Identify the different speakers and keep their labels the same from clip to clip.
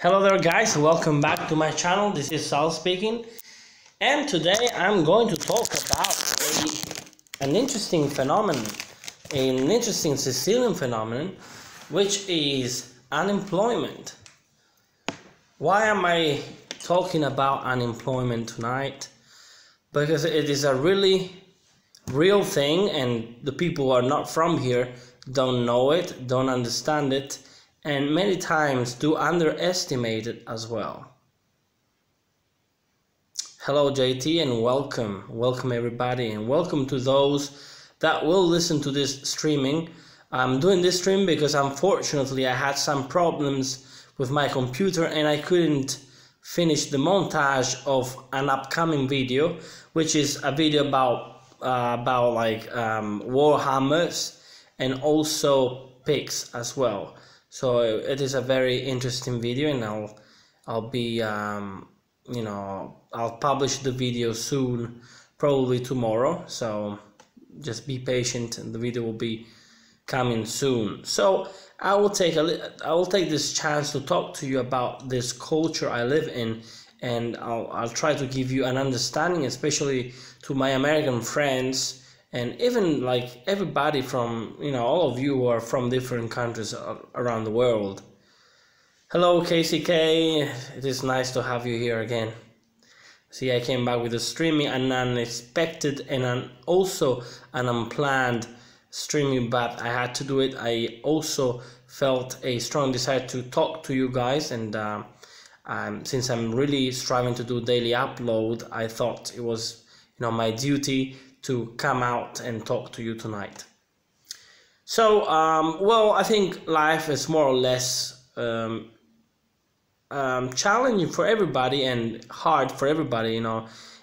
Speaker 1: Hello there guys, welcome back to my channel. This is Sal speaking, and today I'm going to talk about an interesting phenomenon, an interesting Sicilian phenomenon, which is unemployment. Why am I talking about unemployment tonight? Because it is a really real thing, and the people who are not from here don't know it, don't understand it, and many times do underestimate it as well. Hello JT, and welcome everybody, and welcome to those that will listen to this streaming. I'm doing this stream because unfortunately I had some problems with my computer and I couldn't finish the montage of an upcoming video, which is a video about warhammers and also pigs as well. So it is a very interesting video, and I'll be I'll publish the video soon, probably tomorrow. So just be patient, and the video will be coming soon. So I will take this chance to talk to you about this culture I live in, and I'll try to give you an understanding, especially to my American friends, and even like everybody from, all of you who are from different countries around the world. Hello KCK, it is nice to have you here again. See, I came back with a streaming, an unexpected and also an unplanned streaming, but I had to do it. I also felt a strong desire to talk to you guys, and since I'm really striving to do daily upload, I thought it was my duty to come out and talk to you tonight. So well, I think life is more or less challenging for everybody and hard for everybody, and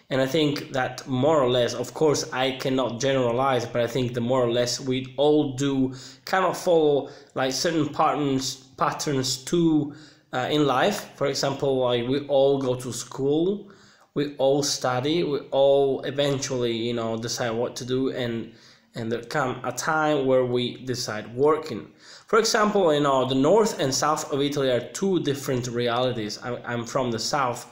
Speaker 1: I think that more or less, of course I cannot generalize, but I think the more or less we all do kind of follow like certain patterns too in life. For example, like we all go to school, we all study, we all eventually decide what to do, and there come a time where we decide working. For example, the north and south of Italy are two different realities. I'm from the south,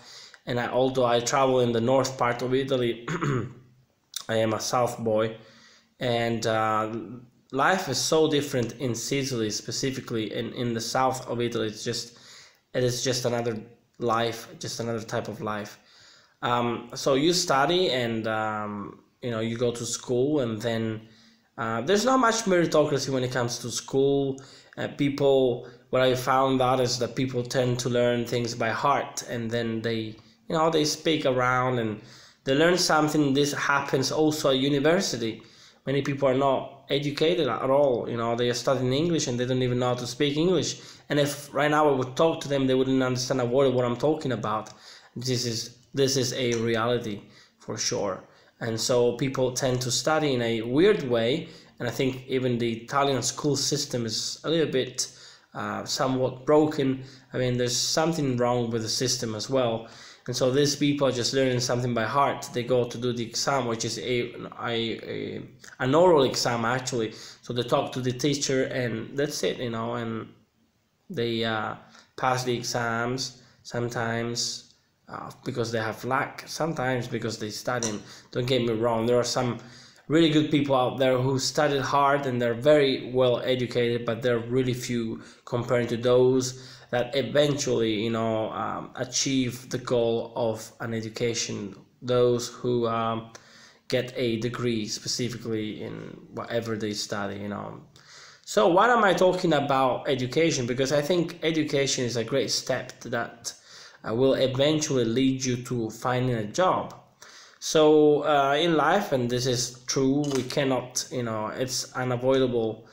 Speaker 1: and although I travel in the north part of Italy, I am a south boy, and life is so different in Sicily specifically, and in the south of Italy it is just another life, just another type of life. So you study, and you go to school, and then there's not much meritocracy when it comes to school. What I found out is that people tend to learn things by heart, and then they speak around and they learn something. This happens also at university. Many people are not educated at all. They are studying English and they don't even know how to speak English. And if right now I would talk to them, they wouldn't understand a word of what I'm talking about. This is a reality for sure. And so people tend to study in a weird way, and I think even the Italian school system is a little bit somewhat broken. I mean, there's something wrong with the system as well. And so these people are just learning something by heart. They go to do the exam, which is an oral exam actually. So they talk to the teacher, and that's it, and they pass the exams sometimes. Because they have luck, sometimes because they study. Don't get me wrong, there are some really good people out there who studied hard and they're very well educated, but they're really few compared to those that eventually achieve the goal of an education, those who get a degree specifically in whatever they study. So why am I talking about education? Because I think education is a great step that will eventually lead you to finding a job. So in life, and this is true, we cannot, it's unavoidable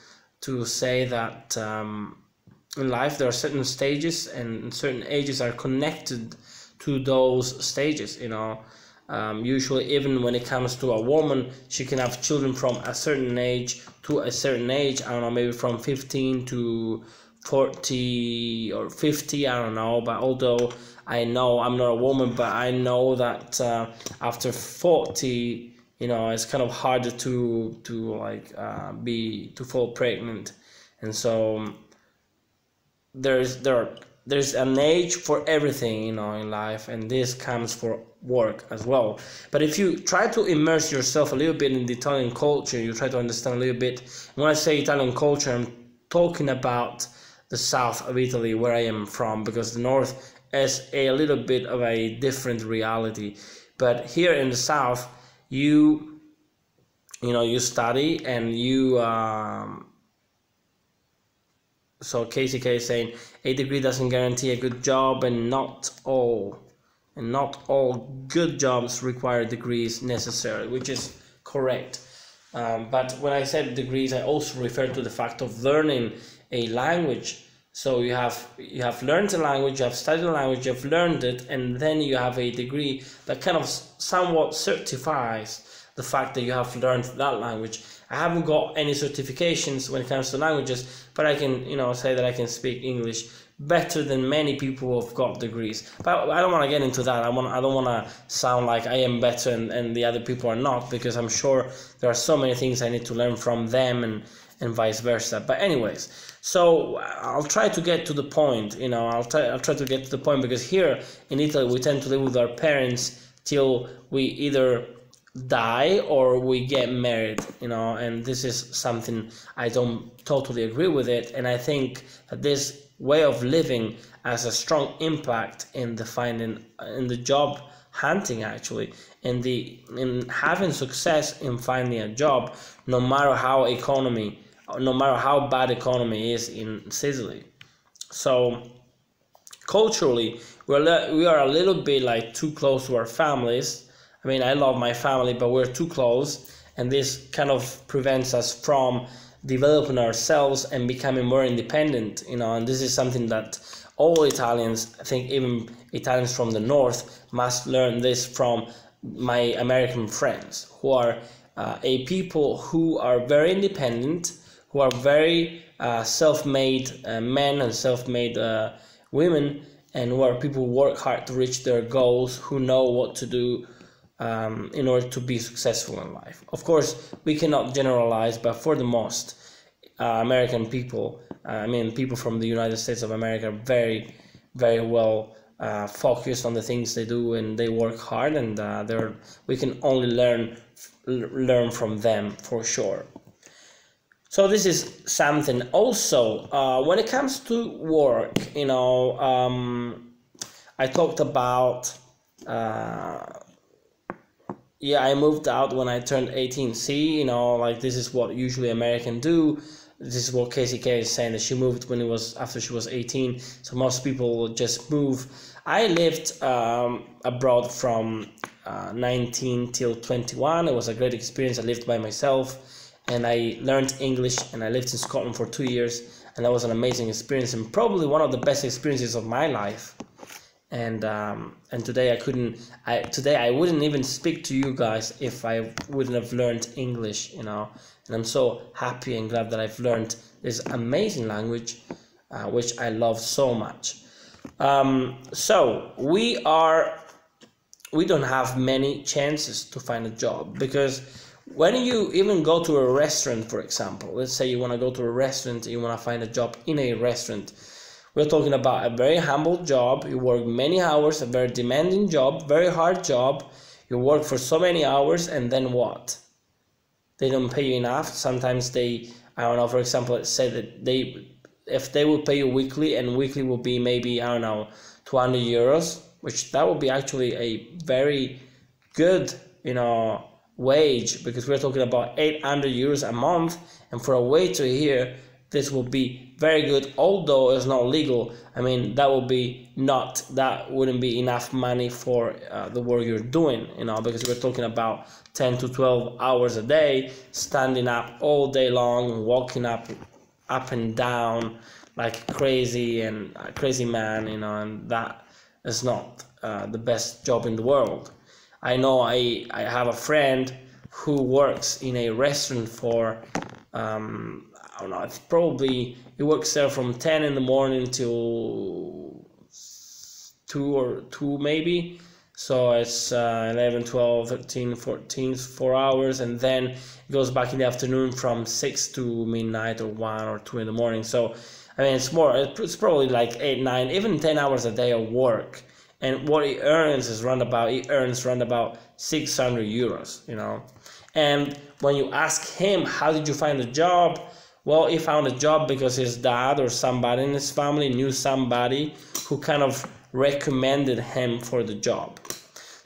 Speaker 1: to say that in life there are certain stages, and certain ages are connected to those stages. Usually, even when it comes to a woman, she can have children from a certain age to a certain age. I don't know, maybe from 15 to 40 or 50, I don't know. But although I know I'm not a woman, but I know that after 40, it's kind of harder to fall pregnant, and so there are there's an age for everything, you know, in life, and this comes for work as well. But if you try to immerse yourself a little bit in the Italian culture, you try to understand a little bit. When I say Italian culture, I'm talking about the south of Italy, where I am from, because the north is a little bit of a different reality. But here in the south, you know, you study and you so KCK is saying a degree doesn't guarantee a good job, and not all good jobs require degrees necessarily, which is correct. But when I said degrees, I also referred to the fact of learning a language. So you have learned a language, you have studied a language, you have learned it, and then you have a degree that kind of somewhat certifies the fact that you have learned that language. I haven't got any certifications when it comes to languages, but I can, you know, say that I can speak English better than many people who have got degrees. But I don't want to get into that. I don't want to sound like I am better and the other people are not, because I'm sure there are so many things I need to learn from them and vice versa. But anyways, so I'll try to get to the point, you know, I'll try to get to the point, because here in Italy we tend to live with our parents till we either die or we get married, you know, and this is something I don't totally agree with it. And I think that this way of living has a strong impact in the job hunting, actually, in having success in finding a job, no matter how bad economy is in Sicily. So culturally, we are a little bit like too close to our families. I mean, I love my family, but we're too close, and this kind of prevents us from developing ourselves and becoming more independent, you know. And this is something that all Italians, I think even Italians from the north, must learn this from my American friends, who are a people who are very independent, who are very self-made men and self-made women, and who are people who work hard to reach their goals, who know what to do in order to be successful in life. Of course, we cannot generalize, but for the most, American people, people from the United States of America, are very, very well focused on the things they do, and they work hard, and we can only learn from them for sure. So this is something. Also, when it comes to work, you know, I talked about. Yeah, I moved out when I turned 18. See, you know, like this is what usually Americans do. This is what KCK is saying, that she moved after she was 18. So most people just move. I lived abroad from 19 till 21. It was a great experience. I lived by myself, and I learned English, and I lived in Scotland for 2 years, and that was an amazing experience, and probably one of the best experiences of my life. And today I wouldn't even speak to you guys if I wouldn't have learned English, you know. And I'm so happy and glad that I've learned this amazing language, which I love so much. So we don't have many chances to find a job, because when you even go to a restaurant, for example, let's say you want to go to a restaurant, you want to find a job in a restaurant. We're talking about a very humble job. You work many hours, a very demanding job, very hard job. You work for so many hours, and then what? They don't pay you enough. Sometimes I don't know, for example, let's say that if they will pay you weekly, and weekly will be maybe, I don't know, 200 euros, which that would be actually a very good, you know, wage, because we're talking about 800 euros a month, and for a waiter here, this will be very good, although it's not legal. I mean, that wouldn't be enough money for the work you're doing, you know, because we're talking about 10 to 12 hours a day, standing up all day long, walking up and down like crazy and a crazy man, you know, and that is not the best job in the world. I know I have a friend who works in a restaurant for I don't know, it's probably, he works there from 10 in the morning till 2 maybe. So it's 11, 12, 13, 14, 4 hours, and then it goes back in the afternoon from 6 to midnight or 1 or 2 in the morning. So I mean, it's probably like 8, 9, even 10 hours a day of work. And what he earns around about 600 euros, you know. And when you ask him, how did you find a job? Well, he found a job because his dad or somebody in his family knew somebody who kind of recommended him for the job.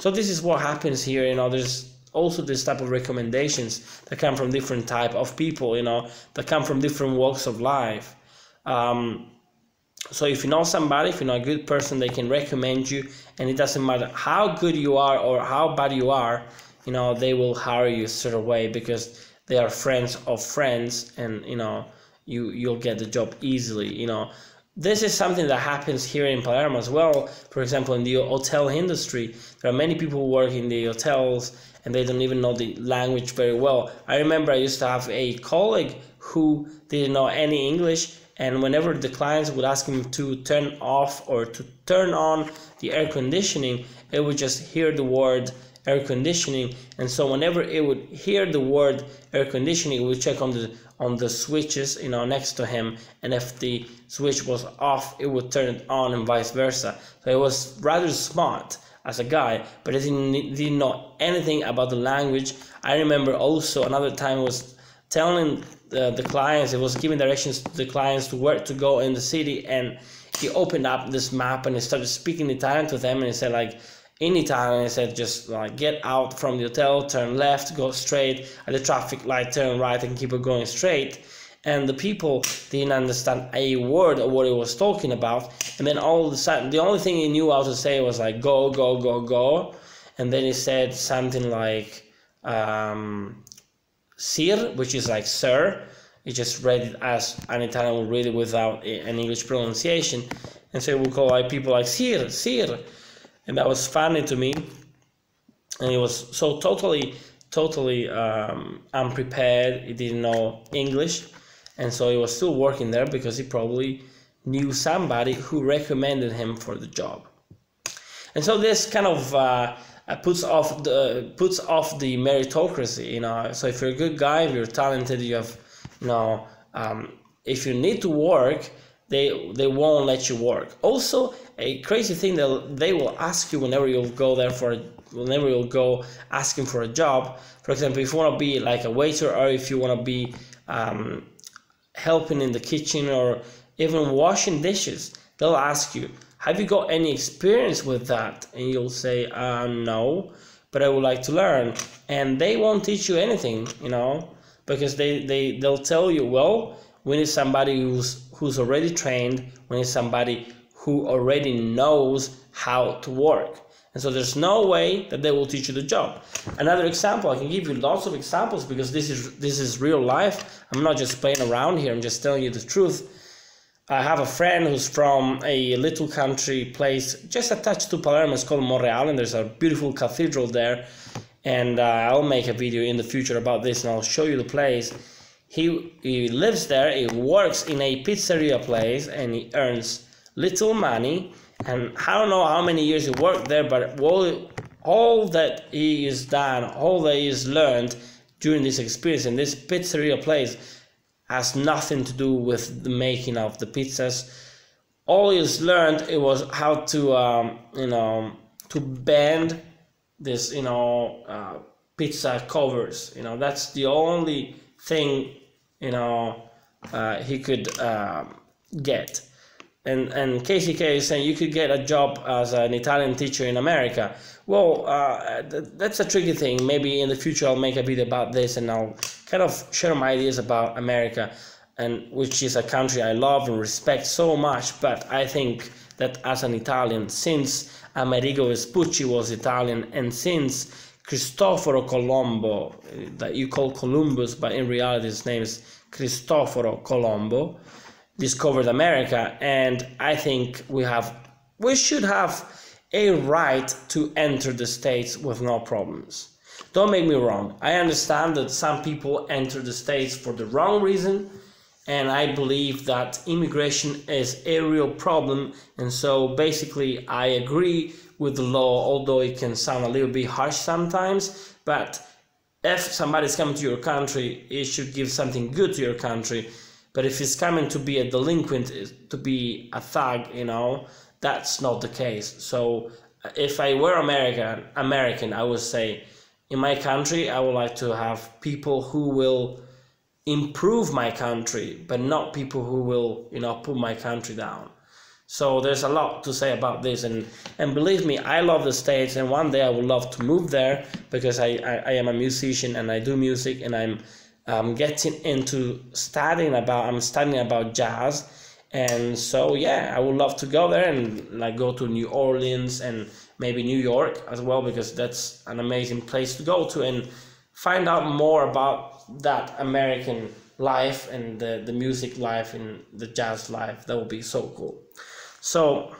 Speaker 1: So this is what happens here, you know. There's also this type of recommendations that come from different type of people, you know, that come from different walks of life. So if you know somebody, if you know a good person, they can recommend you, and it doesn't matter how good you are or how bad you are, you know, they will hire you straight away because they are friends of friends, and you know, you'll get the job easily, you know. This is something that happens here in Palermo as well. For example, in the hotel industry, there are many people who work in the hotels and they don't even know the language very well. I remember I used to have a colleague who didn't know any English, and whenever the clients would ask him to turn off or to turn on the air conditioning, it would just hear the word air conditioning. And so whenever it would hear the word air conditioning, it would check on the switches, you know, next to him, and if the switch was off, it would turn it on, and vice versa. So it was rather smart as a guy, but he didn't know anything about the language. I remember also another time was telling the clients, it was giving directions to the clients to where to go in the city, and he opened up this map and he started speaking Italian to them, and he said, like, in Italian, he said, just like, get out from the hotel, turn left, go straight, at the traffic light, turn right, and keep it going straight. And the people didn't understand a word of what he was talking about, and then all of a sudden, the only thing he knew how to say was like, go, go, go, go, and then he said something like, sir, which is like sir. He just read it as an Italian would read it without an English pronunciation, and so he would call like people like sir, sir, and that was funny to me. And he was so totally unprepared. He didn't know English, and so he was still working there because he probably knew somebody who recommended him for the job. And so this kind of puts off the meritocracy, you know. So if you're a good guy, if you're talented, you have, you know, if you need to work, they won't let you work. Also, a crazy thing that they will ask you whenever you'll go asking for a job. For example, if you want to be like a waiter, or if you want to be helping in the kitchen, or even washing dishes, they'll ask you, have you got any experience with that? And you'll say, no, but I would like to learn. And they won't teach you anything, you know, because they'll tell you, well, we need somebody who's already trained, we need somebody who already knows how to work. And so there's no way that they will teach you the job. Another example, I can give you lots of examples because this is real life. I'm not just playing around here, I'm just telling you the truth. I have a friend who's from a little country place just attached to Palermo. It's called Monreale, and there's a beautiful cathedral there. And I'll make a video in the future about this, and I'll show you the place. He lives there, he works in a pizzeria place, and he earns little money. And I don't know how many years he worked there, but all that he has done, all that he has learned during this experience in this pizzeria place has nothing to do with the making of the pizzas. All he's learned, it was how to to bend this pizza covers. That's the only thing he could get. And KCK is saying you could get a job as an Italian teacher in America. Well, that's a tricky thing. Maybe in the future I'll make a video about this, and I'll kind of share my ideas about America, and which is a country I love and respect so much. But I think that as an Italian, since Amerigo Vespucci was Italian, and since Cristoforo Colombo, that you call Columbus, but in reality his name is Cristoforo Colombo, discovered America, and I think we should have a right to enter the States with no problems. Don't make me wrong, I understand that some people enter the States for the wrong reason, and I believe that immigration is a real problem, and so basically I agree with the law, although it can sound a little bit harsh sometimes. But if somebody's coming to your country, it should give something good to your country. But if it's coming to be a delinquent, to be a thug, that's not the case. So if I were American, I would say, in my country, I would like to have people who will improve my country, but not people who will, put my country down. So there's a lot to say about this, and believe me, I love the States, and one day I would love to move there, because I am a musician and I do music, and I'm getting into studying about jazz. And so yeah, I would love to go there and like go to New Orleans and maybe New York as well, because that's an amazing place to go to and find out more about that American life and the music life and the jazz life. That would be so cool. So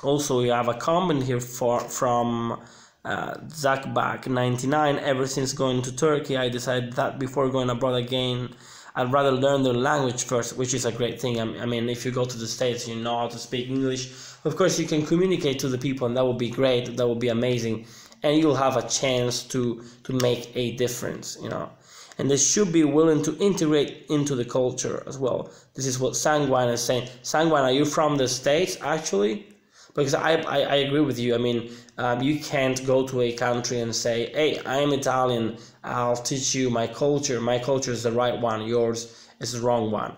Speaker 1: also we have a comment here from Zakbak99. Ever since going to Turkey, I decided that before going abroad again, I'd rather learn their language first, which is a great thing. I mean, if you go to the States, you know how to speak English. Of course, you can communicate to the people, and that would be great. That would be amazing, and you'll have a chance to make a difference, And they should be willing to integrate into the culture as well. This is what Sanguine is saying. Sanguine, are you from the States, actually? Because I agree with you. I mean, you can't go to a country and say, hey, I am Italian, I'll teach you my culture. My culture is the right one, yours is the wrong one.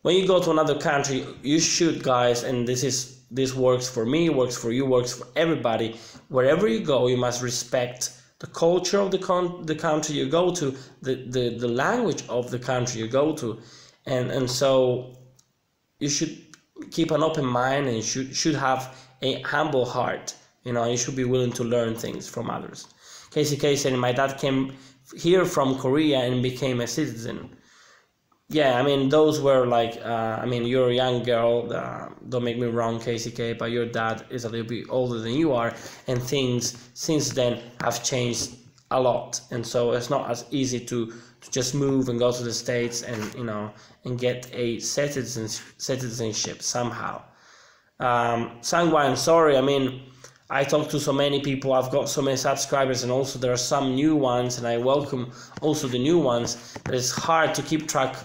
Speaker 1: When you go to another country, you should, guys, and this works for me, works for you, works for everybody. Wherever you go, you must respect the culture of the country you go to, the language of the country you go to, and so you should keep an open mind, and should have a humble heart. You should be willing to learn things from others. KCK said, my dad came here from Korea and became a citizen. Yeah, I mean, those were like, you're a young girl, don't make me wrong, KCK, but your dad is a little bit older than you are, and things since then have changed a lot, and so it's not as easy to just move and go to the States and, and get a citizenship somehow. Sanguine, sorry, I talk to so many people, I've got so many subscribers, and also there are some new ones, and I welcome also the new ones, but it's hard to keep track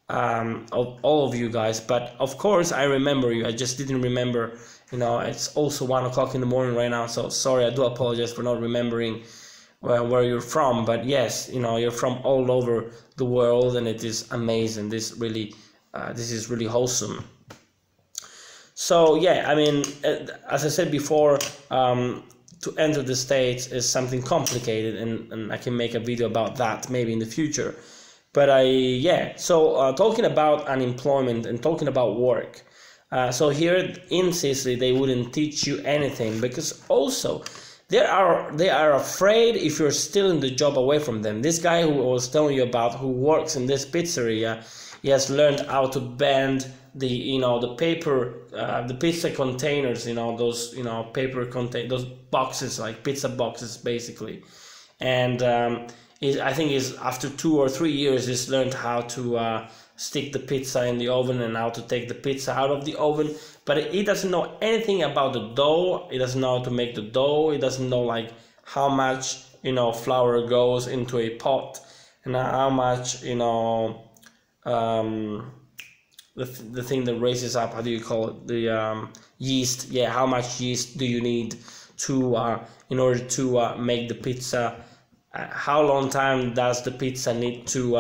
Speaker 1: of all of you guys. But of course I remember you, I just didn't remember, it's also 1 o'clock in the morning right now, so sorry, I do apologize for not remembering where you're from. But yes, you're from all over the world, and it is amazing. This is really wholesome. So yeah, as I said before, to enter the States is something complicated, and I can make a video about that maybe in the future. But talking about unemployment and talking about work. So here in Sicily, they wouldn't teach you anything, because also they are afraid if you're stealing the job away from them. This guy who I was telling you about, who works in this pizzeria, he has learned how to bend the paper, the pizza containers, those paper those boxes, like pizza boxes basically. And I think after 2 or 3 years he's learned how to stick the pizza in the oven and how to take the pizza out of the oven. But he doesn't know anything about the dough. He doesn't know how to make the dough. He doesn't know like how much flour goes into a pot, and how much the thing that raises up, how do you call it, the yeast. Yeah, how much yeast do you need to in order to make the pizza? How long time does the pizza need to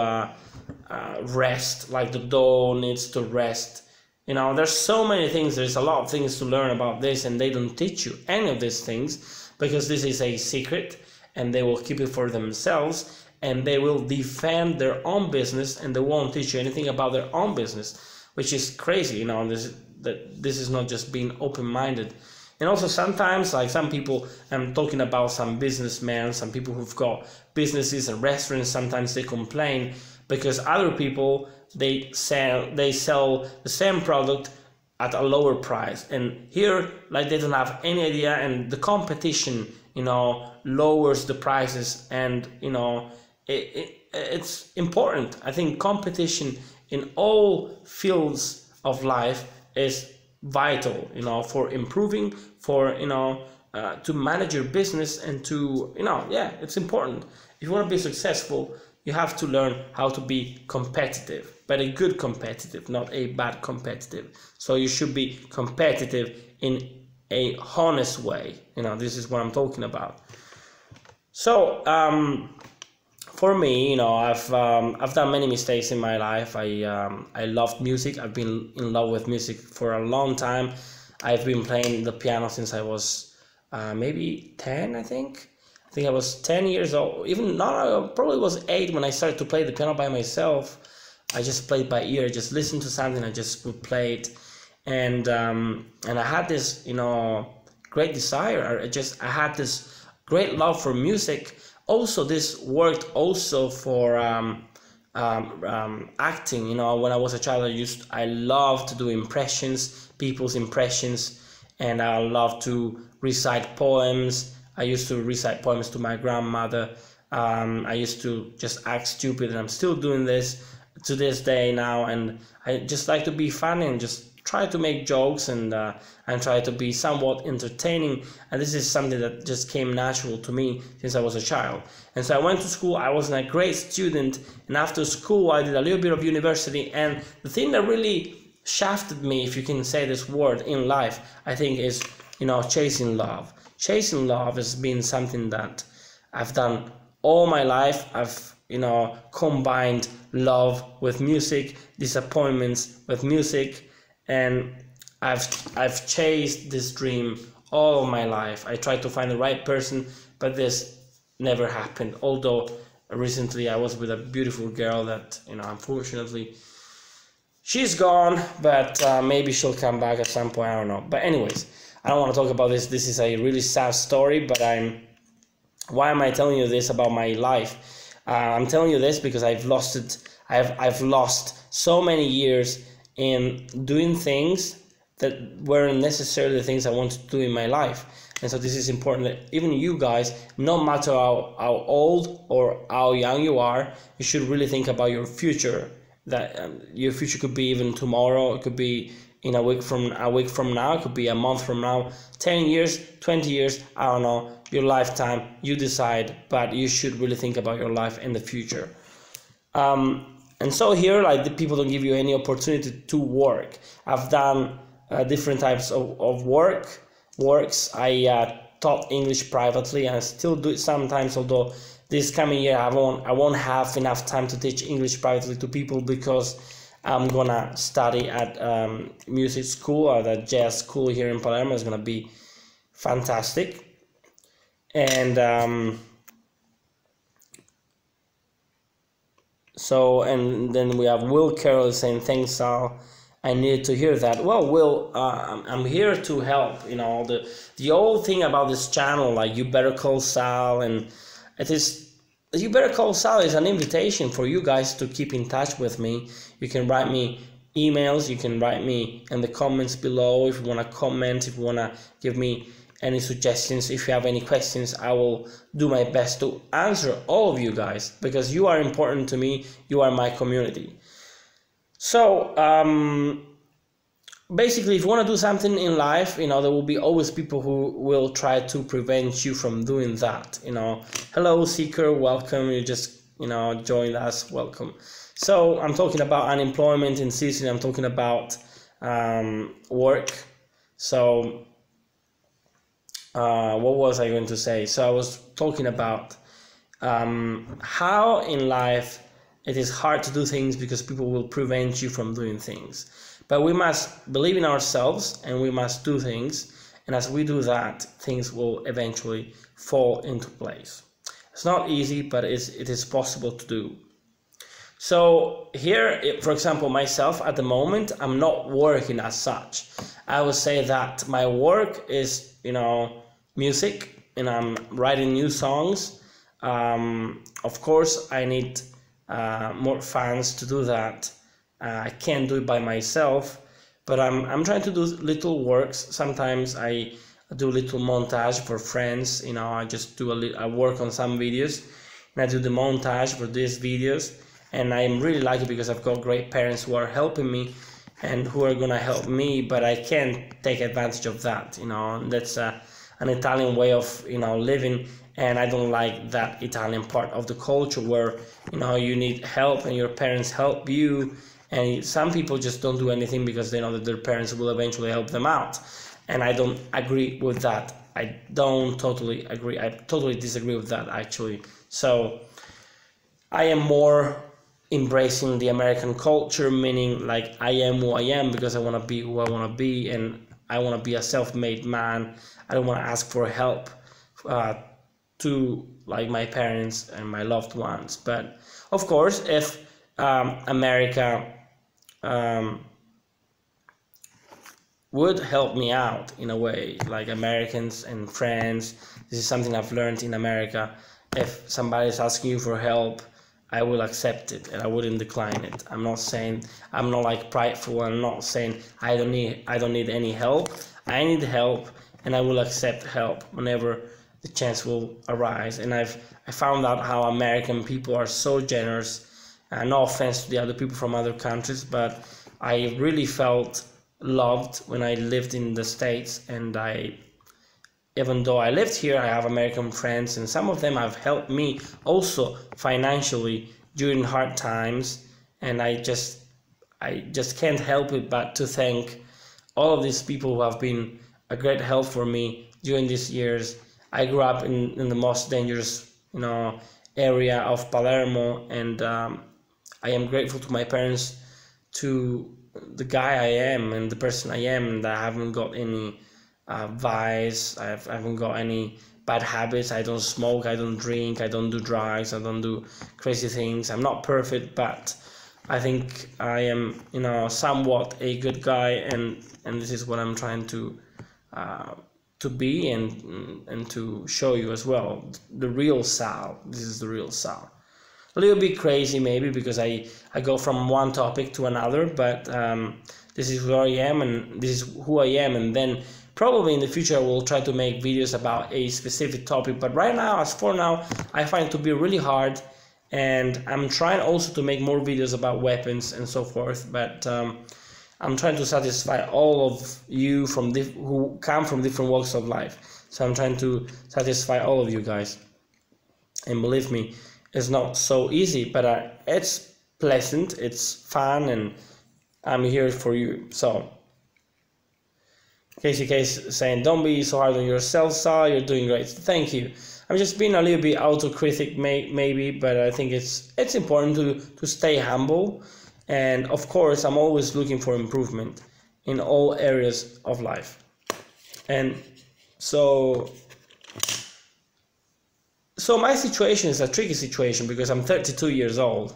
Speaker 1: rest, like the dough needs to rest? There's so many things, there's a lot of things to learn about this, and they don't teach you any of these things, because this is a secret, and they will keep it for themselves, and they will defend their own business, and they won't teach you anything about their own business, which is crazy. This is not just being open-minded. And also sometimes, like some people, I'm talking about some businessmen, some people who've got businesses and restaurants, sometimes they complain because other people, they sell the same product at a lower price. And here, like, they don't have any idea, and the competition, lowers the prices, and, it's important. I think competition in all fields of life is vital, for improving, for to manage your business, and to it's important. If you want to be successful, you have to learn how to be competitive, but a good competitive, not a bad competitive. So you should be competitive in a honest way. This is what I'm talking about. So for me, I've done many mistakes in my life. I loved music. I've been in love with music for a long time. I've been playing the piano since I was maybe 10, I think. I think I was 10 years old. Even not, I probably was 8 when I started to play the piano by myself. I just played by ear. I just listened to something. I just would play it, and I had this, great desire. I had this great love for music. Also, this worked also for acting. When I was a child, I loved to do impressions, people's impressions, and I loved to recite poems. I used to recite poems to my grandmother. I used to just act stupid, and I'm still doing this to this day now. And I just like to be funny and just try to make jokes and try to be somewhat entertaining. And this is something that just came natural to me since I was a child. And so I went to school. I was a great student, and after school I did a little bit of university. And the thing that really shafted me, if you can say this word, in life, I think is chasing love. Chasing love has been something that I've done all my life. I've combined love with music, disappointments with music, and I've chased this dream all of my life. I tried to find the right person, but this never happened. Although recently I was with a beautiful girl that unfortunately she's gone, but maybe she'll come back at some point. I don't know. But anyways, I don't want to talk about this. This is a really sad story, but why am I telling you this about my life? I'm telling you this because I've lost it. I've lost so many years in doing things that weren't necessarily the things I wanted to do in my life. And so this is important that even you guys, no matter how old or how young you are, you should really think about your future. That your future could be even tomorrow. It could be in a week from now. It could be a month from now. 10 years, 20 years, I don't know. Your lifetime, you decide. But you should really think about your life in the future. And so here, the people don't give you any opportunity to work. I've done different types of works. I taught English privately, and I still do it sometimes. Although this coming year, I won't have enough time to teach English privately to people because I'm gonna study at music school, at a jazz school here in Palermo. It's gonna be fantastic, and so, and then we have Will Carroll saying, thanks, Sal. I needed to hear that. Well, Will, I'm here to help. The old thing about this channel, you better call Sal, and it is, you better call Sal is an invitation for you guys to keep in touch with me. You can write me emails. You can write me in the comments below if you want to comment, if you want to give me any suggestions. If you have any questions, I will do my best to answer all of you guys, because you are important to me. You are my community. So basically, if you want to do something in life, there will be always people who will try to prevent you from doing that. Hello, seeker, welcome. You just joined us, welcome. So I'm talking about unemployment in Sicily. I'm talking about work. So what was I going to say? So I was talking about how in life it is hard to do things because people will prevent you from doing things. But we must believe in ourselves, and we must do things. And as we do that, things will eventually fall into place. It's not easy, but it is possible to do. So here, for example, myself at the moment, I'm not working as such. I would say that my work is, music, and I'm writing new songs. Of course, I need more fans to do that. I can't do it by myself, but I'm trying to do little works. Sometimes I do little montage for friends. I just do I work on some videos, and I do the montage for these videos. And I'm really lucky because I've got great parents who are helping me and who are gonna help me. But I can't take advantage of that. That's an Italian way of living, and I don't like that Italian part of the culture where, you know, you need help and your parents help you, and some people just don't do anything because they know that their parents will eventually help them out, and I don't agree with that. I don't totally agree. I totally disagree with that, actually. So I am more embracing the American culture, meaning like I am who I am because I want to be who I want to be, and I want to be a self-made man. I don't want to ask for help to like my parents and my loved ones. But of course, if America would help me out in a way, like Americans and friends, this is something I've learned in America. If somebody is asking you for help, I will accept it and I wouldn't decline it. I'm not saying, I'm not like prideful. I'm not saying I don't need any help. I need help, and I will accept help whenever the chance will arise. And I found out how American people are so generous. No offense to the other people from other countries, but I really felt loved when I lived in the States, and even though I lived here, I have American friends, and some of them have helped me also financially during hard times, and I just can't help it but to thank all of these people who have been a great help for me during these years. I grew up in the most dangerous, you know, area of Palermo, and I am grateful to my parents, to the guy I am and the person I am, and I haven't got any vice. I haven't got any bad habits. I don't smoke, I don't drink, I don't do drugs, I don't do crazy things. I'm not perfect, but I think I am, you know, somewhat a good guy, and this is what I'm trying to be and to show you as well. The real Sal. This is the real Sal. A little bit crazy maybe because I go from one topic to another, but this is who I am and this is who I am, and then probably in the future I will try to make videos about a specific topic, but right now, as for now, I find it to be really hard, and I'm trying also to make more videos about weapons and so forth, but I'm trying to satisfy all of you who come from different walks of life. So I'm trying to satisfy all of you guys, and believe me, it's not so easy, but it's pleasant, it's fun, and I'm here for you. So Casey Case saying, don't be so hard on yourself, Sal, you're doing great. Thank you. I'm just being a little bit autocritic maybe, but I think it's important to stay humble, and of course I'm always looking for improvement in all areas of life. And so my situation is a tricky situation because I'm 32 years old,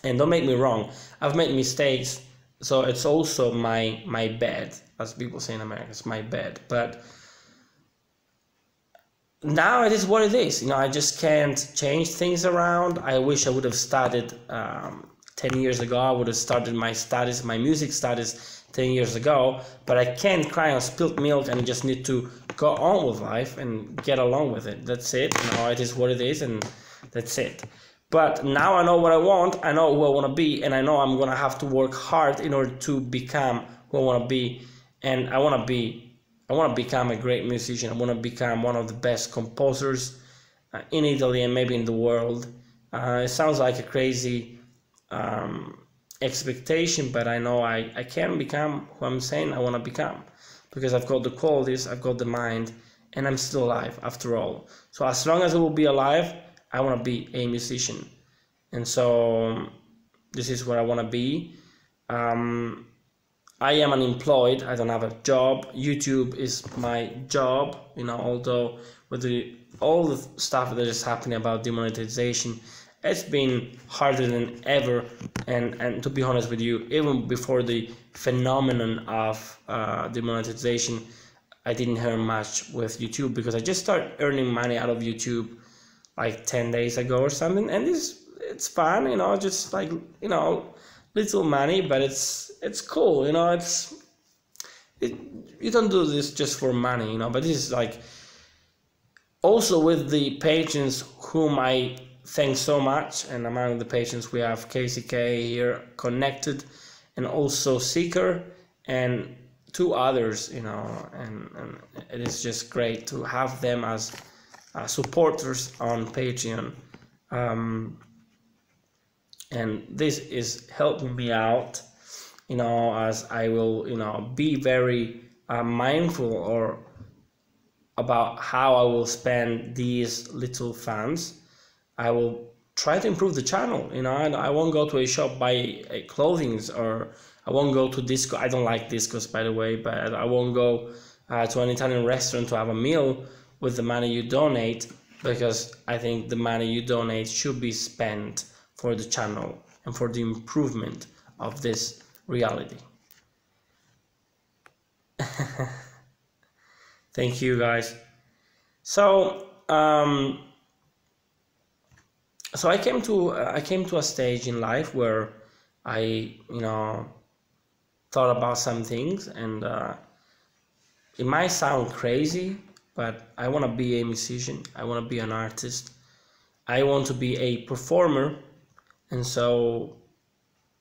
Speaker 1: and don't make me wrong, I've made mistakes, so it's also my bad, as people say in America, it's my bad, but now it is what it is. You know, I just can't change things around. I wish I would have started 10 years ago. I would have started my music studies 10 years ago, but I can't cry on spilt milk, and just need to go on with life and get along with it. That's it. You know, it is what it is, and that's it. But now I know what I want, I know who I want to be, and I know I'm going to have to work hard in order to become who I want to be. And I want to become a great musician. I want to become one of the best composers in Italy and maybe in the world. It sounds like a crazy expectation, but I know I can become who I'm saying I want to become, because I've got the qualities, I've got the mind, and I'm still alive after all. So as long as I will be alive, I want to be a musician. And so this is what I want to be. I am unemployed. I don't have a job. YouTube is my job, you know, although with all the stuff that is happening about demonetization, it's been harder than ever. And to be honest with you, even before the phenomenon of demonetization, I didn't earn much with YouTube, because I just started earning money out of YouTube like 10 days ago or something, and it's fun, you know, just like, you know, little money, but it's cool, you know. You don't do this just for money, you know, but this is like also with the patrons whom I thank so much, and among the patrons we have KCK here connected, and also Seeker and two others, you know, and it is just great to have them as supporters on Patreon, and this is helping me out, as I will, be very mindful or about how I will spend these little funds. I will try to improve the channel, and I won't go to a shop buy clothing, or I won't go to disco. I don't like discos, by the way, but I won't go to an Italian restaurant to have a meal with the money you donate, because I think the money you donate should be spent for the channel and for the improvement of this reality. Thank you, guys. So so I came to a stage in life where I thought about some things, and it might sound crazy, but I want to be a musician. I want to be an artist. I want to be a performer. And so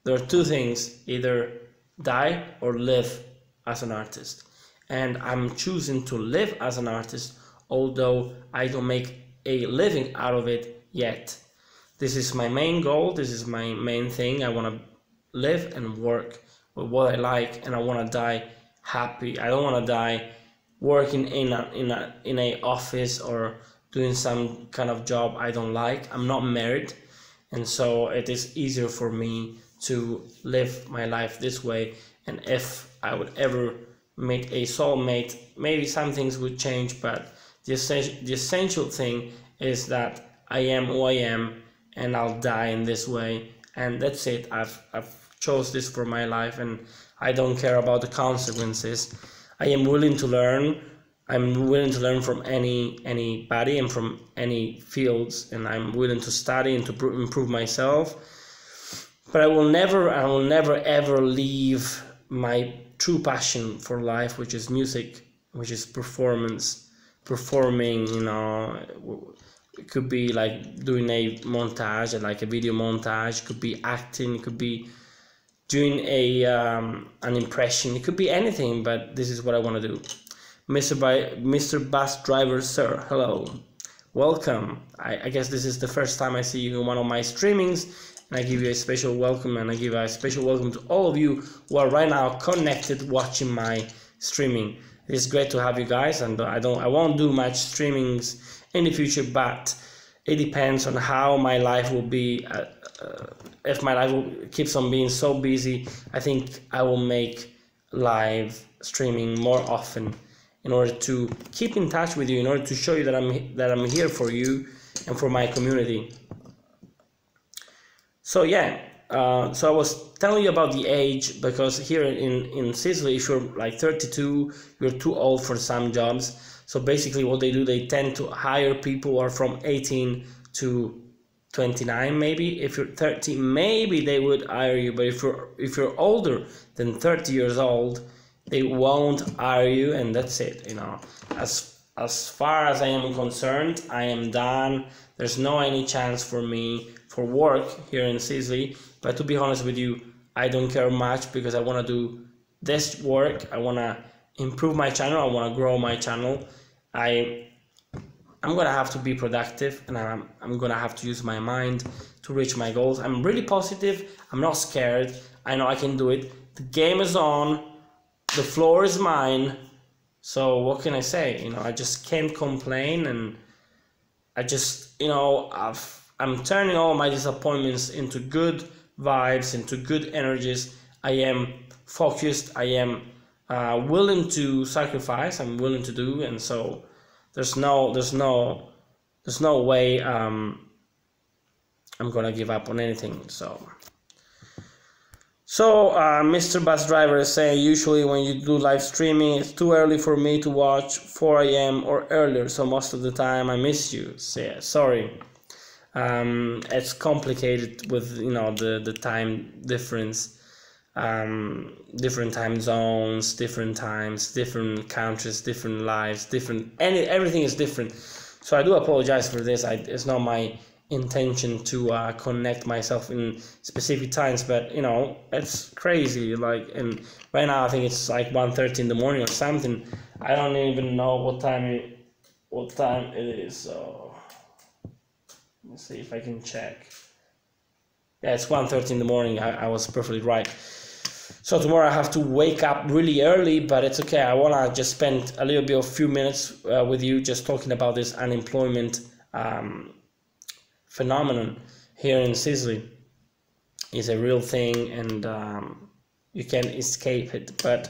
Speaker 1: there are two things: either die or live as an artist. And I'm choosing to live as an artist, although I don't make a living out of it yet. This is my main goal. This is my main thing. I want to live and work with what I like, and I want to die happy. I don't want to die working in a office or doing some kind of job I don't like. I'm not married, and so it is easier for me to live my life this way. And if I would ever meet a soulmate, maybe some things would change, but the essential thing is that I am who I am, and I'll die in this way, and that's it. I've chose this for my life, and I don't care about the consequences. I am willing to learn. I'm willing to learn from anybody and from any fields, and I'm willing to study and to improve myself. But I will never ever leave my true passion for life, which is music, which is performing. It could be like doing a montage, like a video montage. It could be acting. It could be doing an impression. It could be anything, but this is what I want to do. Mr. Bus Driver, sir, hello, welcome. I guess this is the first time I see you in one of my streamings, and I give you a special welcome, and I give a special welcome to all of you who are right now connected watching my streaming. It's great to have you guys, and I won't do much streamings in the future, but it depends on how my life will be. If my life keeps on being so busy, I think I will make live streaming more often in order to keep in touch with you, in order to show you that I'm here for you and for my community. So yeah, so I was telling you about the age, because here in Sicily, if you're like 32, you're too old for some jobs. So basically what they do, they tend to hire people who are from 18 to 29 maybe. If you're 30, maybe they would hire you, but if you're older than 30 years old, they won't hire you, and that's it. As far as I am concerned, I am done. There's no any chance for me for work here in Sicily. But to be honest with you, I don't care much, because I want to do this work. I want to improve my channel. I want to grow my channel. I'm gonna have to be productive, and I'm gonna have to use my mind to reach my goals. I'm really positive. I'm not scared. I know I can do it. The game is on. The floor is mine. So what can I say? I just can't complain, and I just I'm turning all my disappointments into good vibes, into good energies. I am focused. I am willing to sacrifice. I'm willing to do, and so there's no way I'm gonna give up on anything. So Mr. Bus Driver is saying, usually when you do live streaming, it's too early for me to watch 4 a.m. or earlier, so most of the time I miss you. So yeah, sorry. It's complicated with the time difference, different time zones, different times, different countries, different lives, everything is different. So I do apologize for this. It's not my intention to connect myself in specific times, but it's crazy. And right now I think it's like 1:30 in the morning or something. I don't even know what what time it is. So let me see if I can check. Yeah, it's 1:30 in the morning. I was perfectly right. So tomorrow I have to wake up really early, but it's okay. I want to just spend a little bit of few minutes with you just talking about this unemployment phenomenon here in Sicily. It's a real thing, and you can't escape it. But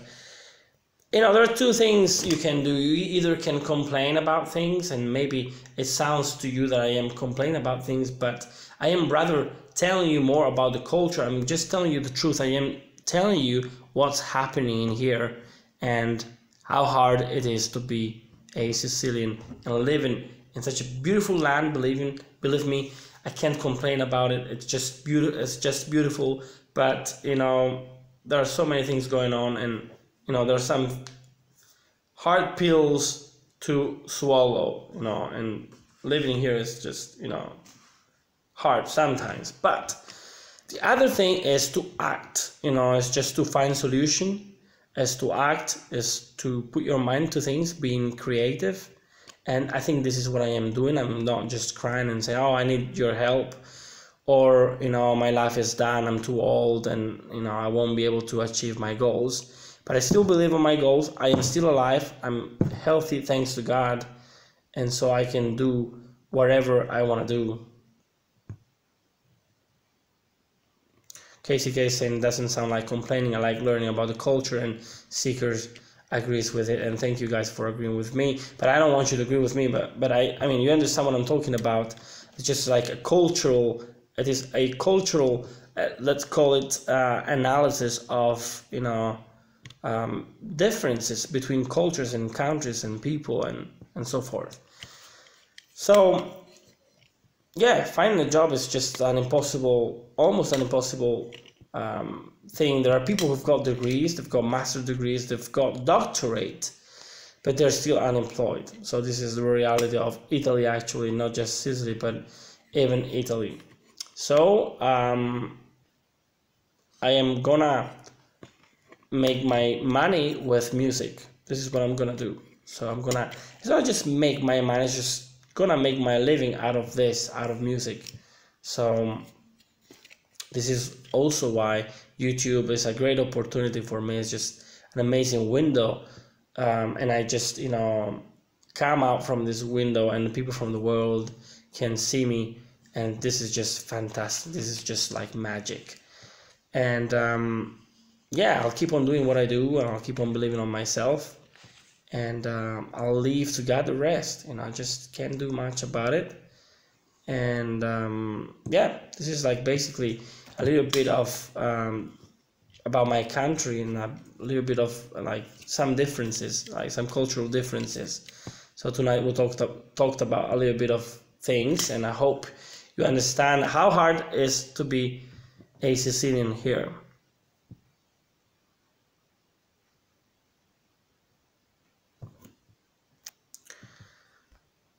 Speaker 1: you know, there are two things you can do. You either can complain about things, and maybe it sounds to you that I am complaining about things, but I am rather telling you more about the culture. I'm just telling you the truth. I am telling you what's happening in here and how hard it is to be a Sicilian and living in such a beautiful land. Believe me, I can't complain about it. It's just beautiful. It's just beautiful. But you know, there are so many things going on, and you know, there are some hard pills to swallow. You know, and living here is just, you know, hard sometimes. But the other thing is to act. You know, it's just to find solution. Is to act, is to put your mind to things, being creative. And I think this is what I am doing. I'm not just crying and saying, oh, I need your help, or, you know, my life is done, I'm too old, and, you know, I won't be able to achieve my goals. But I still believe in my goals. I am still alive. I'm healthy, thanks to God. And so I can do whatever I want to do. KCK saying doesn't sound like complaining. I like learning about the culture, and Seekers agrees with it. And thank you guys for agreeing with me. But I don't want you to agree with me. But I mean, you understand what I'm talking about. It's just like a cultural. It is a cultural. Let's call it analysis of, you know, differences between cultures and countries and people and so forth. So yeah, finding a job is just an impossible, almost an impossible thing. There are people who've got degrees, they've got master's degrees, they've got doctorate, but they're still unemployed. So this is the reality of Italy, actually, not just Sicily, but even Italy. So I am gonna make my money with music. This is what I'm gonna do. So it's not just make my money, it's just gonna make my living out of this, out of music. So this is also why YouTube is a great opportunity for me. It's just an amazing window, and I just, you know, come out from this window and the people from the world can see me, and this is just fantastic. This is just like magic. And yeah, I'll keep on doing what I do, and I'll keep on believing on myself. And I'll leave to God the rest. You know, I just can't do much about it. And yeah, this is like basically a little bit of about my country, and a little bit of like some differences, like some cultural differences. So tonight we talked about a little bit of things, and I hope you understand how hard it is to be a Sicilian here.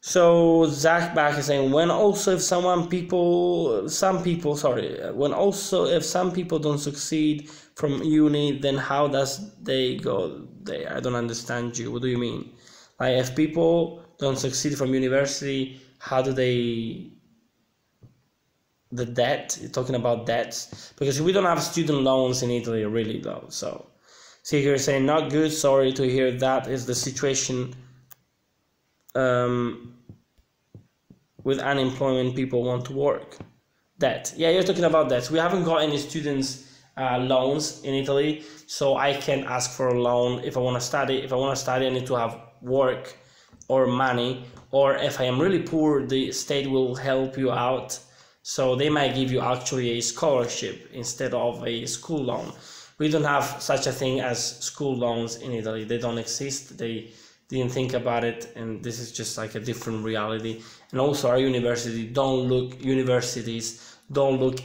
Speaker 1: So Zach back is saying, when also if some people don't succeed from uni, then how does they go there? I don't understand you. What do you mean? Like, if people don't succeed from university, how do they, the debt, you're talking about debts? Because we don't have student loans in Italy really though. So see here saying, not good, sorry to hear that is the situation. With unemployment, people want to work. Debt. Yeah, you're talking about that. We haven't got any students loans in Italy, so I can ask for a loan if I want to study. If I want to study, I need to have work or money. Or if I am really poor, the state will help you out. So they might give you actually a scholarship instead of a school loan. We don't have such a thing as school loans in Italy. They don't exist. They didn't think about it, and this is just like a different reality. And also our universities don't look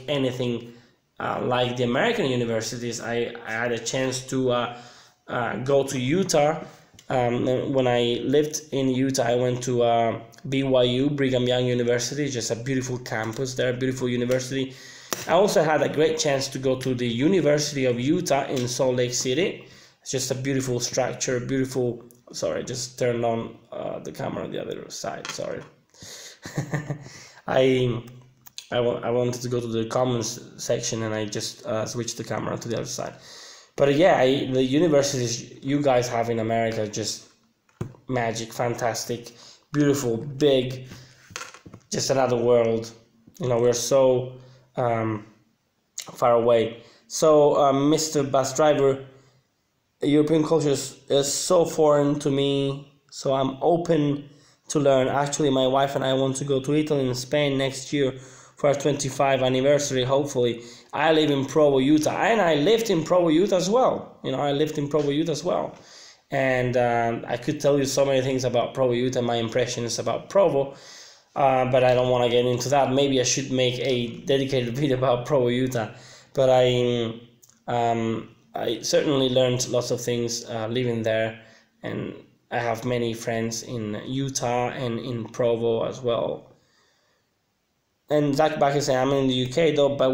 Speaker 1: anything like the American universities. I had a chance to go to Utah. When I lived in Utah, I went to BYU, Brigham Young University, just a beautiful campus there, beautiful university. I also had a great chance to go to the University of Utah in Salt Lake City. It's just a beautiful structure, beautiful Sorry, I just turned on the camera on the other side. Sorry. I wanted to go to the comments section and I just switched the camera to the other side. But yeah, the universities you guys have in America are just magic, fantastic, beautiful, big, just another world. You know, we're so far away. So, Mr. Bus Driver, European culture is so foreign to me, so I'm open to learn. Actually, my wife and I want to go to Italy and Spain next year for our 25th anniversary, hopefully. I live in Provo, Utah, and I lived in Provo, Utah as well. You know, I lived in Provo, Utah as well. And I could tell you so many things about Provo, Utah, my impressions about Provo, but I don't want to get into that. Maybe I should make a dedicated video about Provo, Utah. But I certainly learned lots of things living there, and I have many friends in Utah and in Provo as well. And Zach back is saying I'm in the UK though, but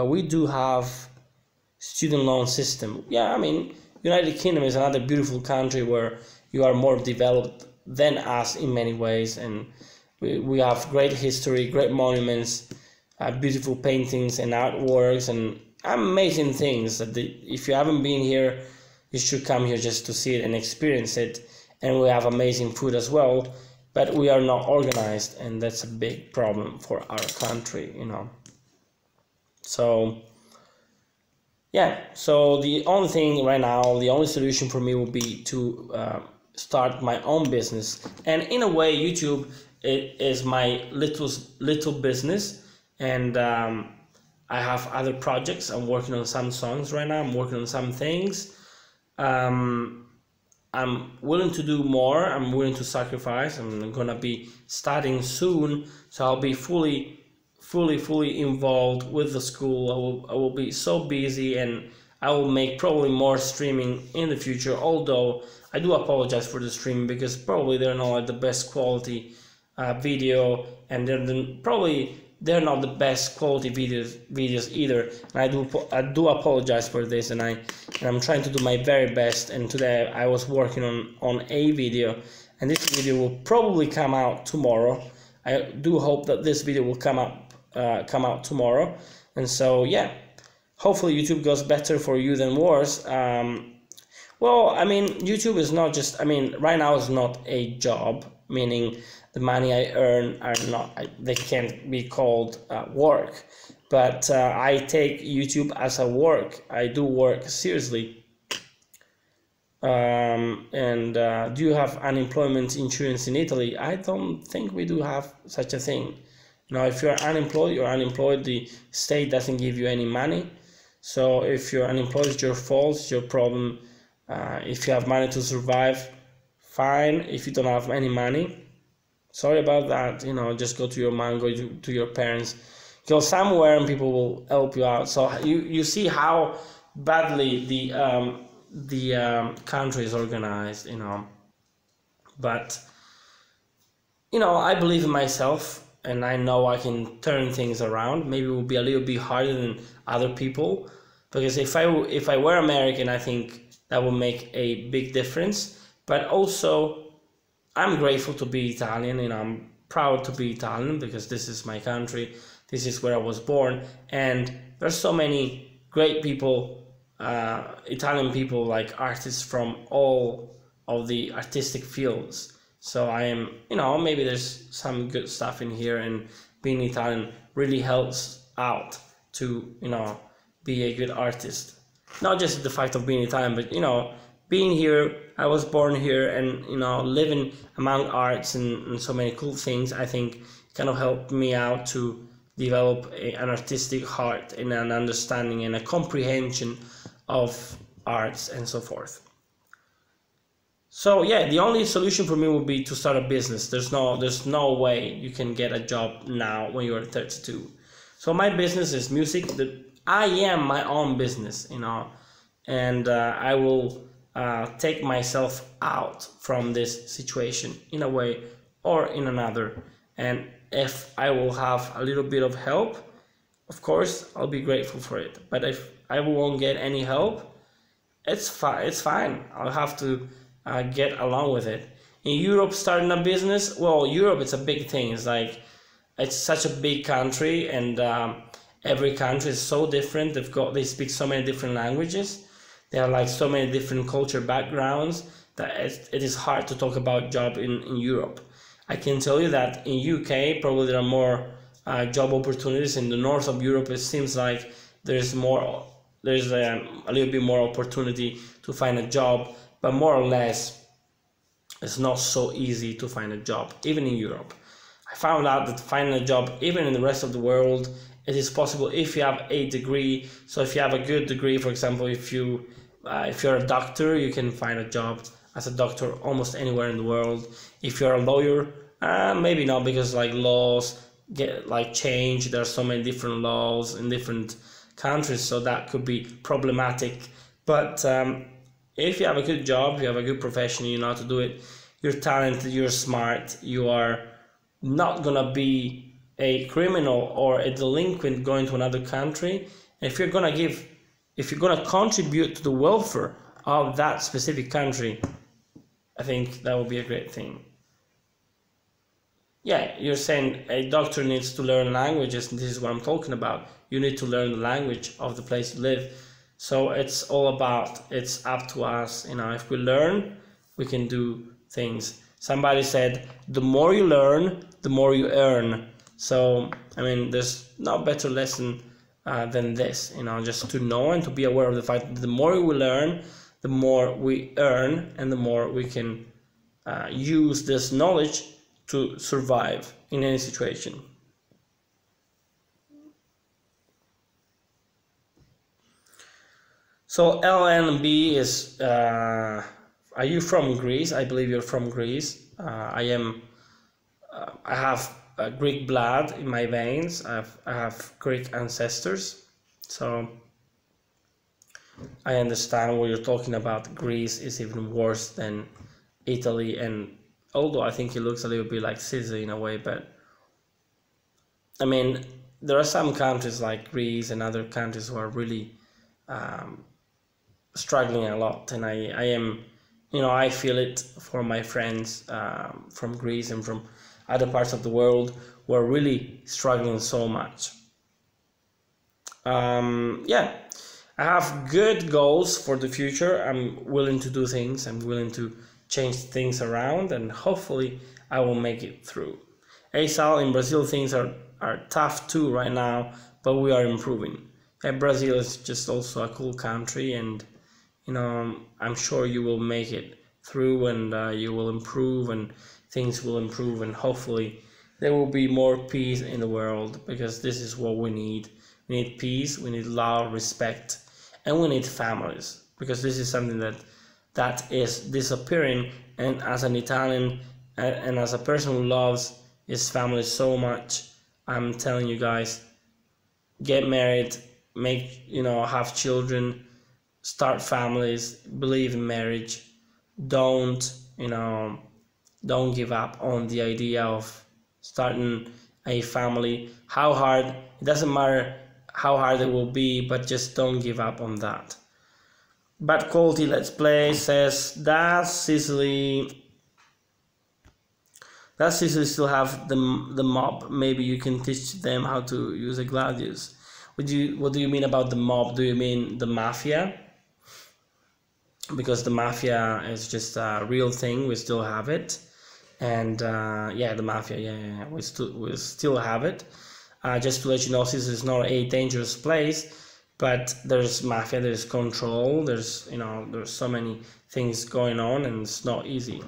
Speaker 1: we do have student loan system. Yeah, I mean, United Kingdom is another beautiful country where you are more developed than us in many ways, and we have great history, great monuments, beautiful paintings and artworks and amazing things that if you haven't been here, you should come here just to see it and experience it. And we have amazing food as well, but we are not organized, and that's a big problem for our country, you know. So yeah, so the only thing right now, the only solution for me would be to start my own business. And in a way, YouTube is my little business, and I have other projects. I'm working on some songs right now. I'm working on some things. I'm willing to do more. I'm willing to sacrifice. I'm gonna be starting soon, so I'll be fully involved with the school. I will be so busy, and I will make probably more streaming in the future. Although I do apologize for the streaming, because probably they're not like the best quality video, and they're not the best quality videos either. And I do apologize for this, and I'm trying to do my very best. And today I was working on a video, and this video will probably come out tomorrow. I do hope that this video will come out tomorrow. And so yeah, hopefully YouTube goes better for you than worse. Well, I mean, YouTube is not just, I mean, right now it's not a job, meaning the money I earn they can't be called work. But I take YouTube as a work. I do work seriously. And do you have unemployment insurance in Italy? I don't think we do have such a thing. You know, if you're unemployed, you're unemployed. The state doesn't give you any money. So if you're unemployed, it's your fault, it's your problem. If you have money to survive, fine. If you don't have any money, sorry about that. You know, just go to your mom, go to your parents, go somewhere, and people will help you out. So you see how badly the country is organized, you know. But you know, I believe in myself, and I know I can turn things around. Maybe it will be a little bit harder than other people, because if I were American, I think that will make a big difference. But also, I'm grateful to be Italian, and I'm proud to be Italian, because this is my country. This is where I was born, and there's so many great people, Italian people, like artists from all of the artistic fields. So I am, you know, maybe there's some good stuff in here, and being Italian really helps out to, you know, be a good artist. Not just the fact of being Italian, but, you know, being here, I was born here, and, you know, living among arts and so many cool things, I think kind of helped me out to develop an artistic heart and an understanding and a comprehension of arts and so forth. So yeah, the only solution for me would be to start a business. There's no way you can get a job now when you're 32. So my business is music. I am my own business, you know, and I will take myself out from this situation in a way or in another. And if I will have a little bit of help, of course, I'll be grateful for it. But if I won't get any help, It's fine. I'll have to get along with it. In Europe, starting a business, well, Europe, it's a big thing. It's like, it's such a big country, and every country is so different. They speak so many different languages. They have like so many different culture backgrounds that it is hard to talk about job in Europe. I can tell you that in UK probably there are more job opportunities. In the north of Europe, it seems like there's a little bit more opportunity to find a job, but more or less it's not so easy to find a job, even in Europe. I found out that finding a job, even in the rest of the world, it is possible if you have a degree. So if you have a good degree, for example, if you're a doctor, you can find a job as a doctor almost anywhere in the world. If you're a lawyer, maybe not, because like laws get like changed. There are so many different laws in different countries, so that could be problematic. But if you have a good job, you have a good profession, you know how to do it, you're talented, you're smart, you are not gonna be a criminal or a delinquent going to another country. And if you're gonna contribute to the welfare of that specific country, I think that would be a great thing. Yeah, you're saying a doctor needs to learn languages, and this is what I'm talking about. You need to learn the language of the place you live. So it's up to us, if we learn, we can do things. Somebody said, the more you learn, the more you earn. So, I mean, there's no better lesson than this, just to know and to be aware of the fact that the more we learn, the more we earn, and the more we can use this knowledge to survive in any situation. So LNB is, are you from Greece? I believe you're from Greece. I have Greek blood in my veins. I have Greek ancestors. So I understand what you're talking about. Greece is even worse than Italy, and although I think it looks a little bit like Sicily in a way, but I mean, there are some countries like Greece and other countries who are really struggling a lot, and I am, I feel it for my friends from Greece and from other parts of the world who are really struggling so much. Yeah, I have good goals for the future. I'm willing to do things. I'm willing to change things around, and hopefully I will make it through. Sal, in Brazil things are tough too right now, but we are improving. Brazil is just also a cool country, and I'm sure you will make it through, and you will improve, and things will improve, and hopefully there will be more peace in the world, because this is what we need. We need peace, we need love, respect, and we need families, because this is something that is disappearing. And as an Italian and as a person who loves his family so much, I'm telling you guys, get married, have children, start families, believe in marriage. Don't give up on the idea of starting a family. It doesn't matter how hard it will be, but just don't give up on that. Bad Quality Let's Play says, does Sicily still have the mob? Maybe you can teach them how to use a gladius. What do you mean about the mob? Do you mean the mafia? Because the mafia is just a real thing. We still have it, and yeah, the mafia. Yeah, we still have it. Just to let you know, Sicily is not a dangerous place. But there's mafia, there's control, there's so many things going on, and it's not easy.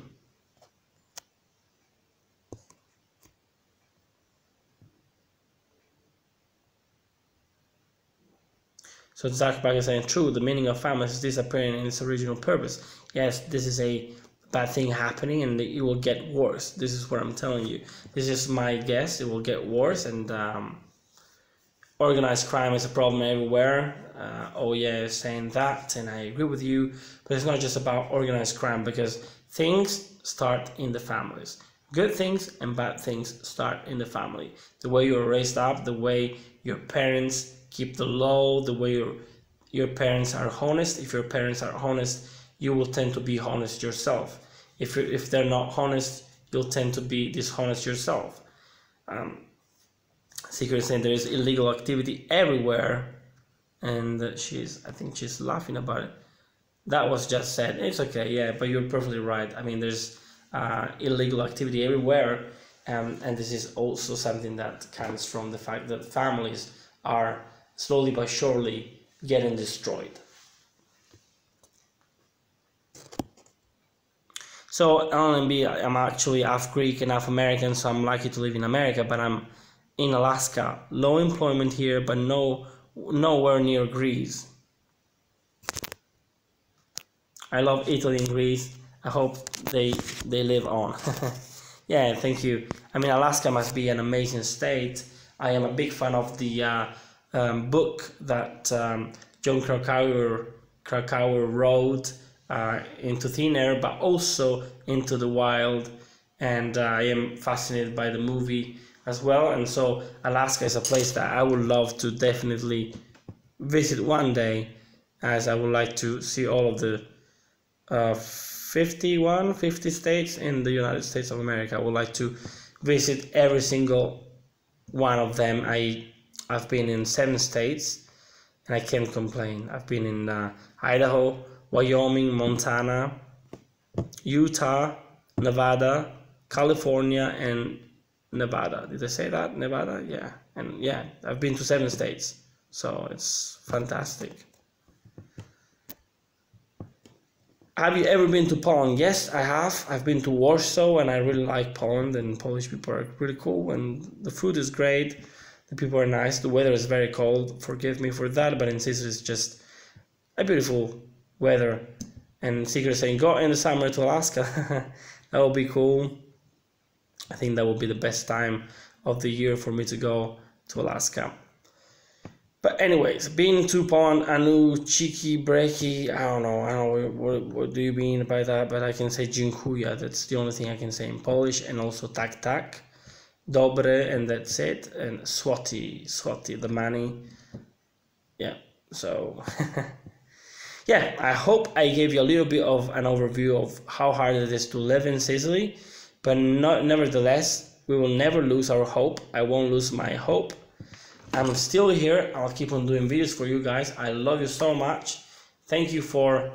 Speaker 1: So Zuckerberg is saying, true, the meaning of family is disappearing in its original purpose. Yes, this is a bad thing happening, and it will get worse. This is what I'm telling you. This is my guess. It will get worse, and organized crime is a problem everywhere. Oh yeah, saying that, and I agree with you. But it's not just about organized crime, because things start in the families. Good things and bad things start in the family. The way you're raised up, the way your parents keep the law, the way your parents are honest. If your parents are honest, you will tend to be honest yourself. If they're not honest, you'll tend to be dishonest yourself. Secret saying there is illegal activity everywhere, and I think she's laughing about it. That was just said. It's okay, yeah, but you're perfectly right. I mean, there's illegal activity everywhere, and this is also something that comes from the fact that families are slowly but surely getting destroyed. So LNB, I'm actually half Greek and half American, so I'm lucky to live in America, but I'm in Alaska. Low employment here, but nowhere near Greece. I love Italy and Greece. I hope they live on. Yeah, thank you. I mean, Alaska must be an amazing state. I am a big fan of the book that John Krakauer wrote, Into Thin Air, but also Into the Wild, and I am fascinated by the movie as well. And so Alaska is a place that I would love to definitely visit one day, as I would like to see all of the 50 states in the United States of America. I would like to visit every single one of them. I've been in 7 states, and I can't complain. I've been in Idaho, Wyoming, Montana, Utah, Nevada, California, and Nevada. Did I say that? Nevada? Yeah. And yeah, I've been to 7 states, so it's fantastic. Have you ever been to Poland? Yes, I have. I've been to Warsaw, and I really like Poland, and Polish people are really cool, and the food is great. The people are nice. The weather is very cold. Forgive me for that, but in Sicily it's just a beautiful weather. And Secret saying, go in the summer to Alaska. That would be cool. I think that would be the best time of the year for me to go to Alaska. But anyways, being to Poland, anu, cheeky, breaky, I don't know what do you mean by that, but I can say dziękuję. That's the only thing I can say in Polish, and also tak, dobre, and that's it, and swati, the money. Yeah, so yeah, I hope I gave you a little bit of an overview of how hard it is to live in Sicily, but nevertheless, we will never lose our hope. I won't lose my hope. I'm still here. I'll keep on doing videos for you guys. I love you so much. Thank you for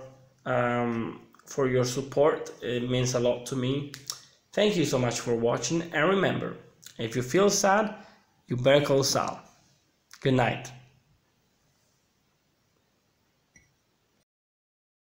Speaker 1: your support. It means a lot to me. Thank you so much for watching. And remember, if you feel sad, you better call Sal. Good night.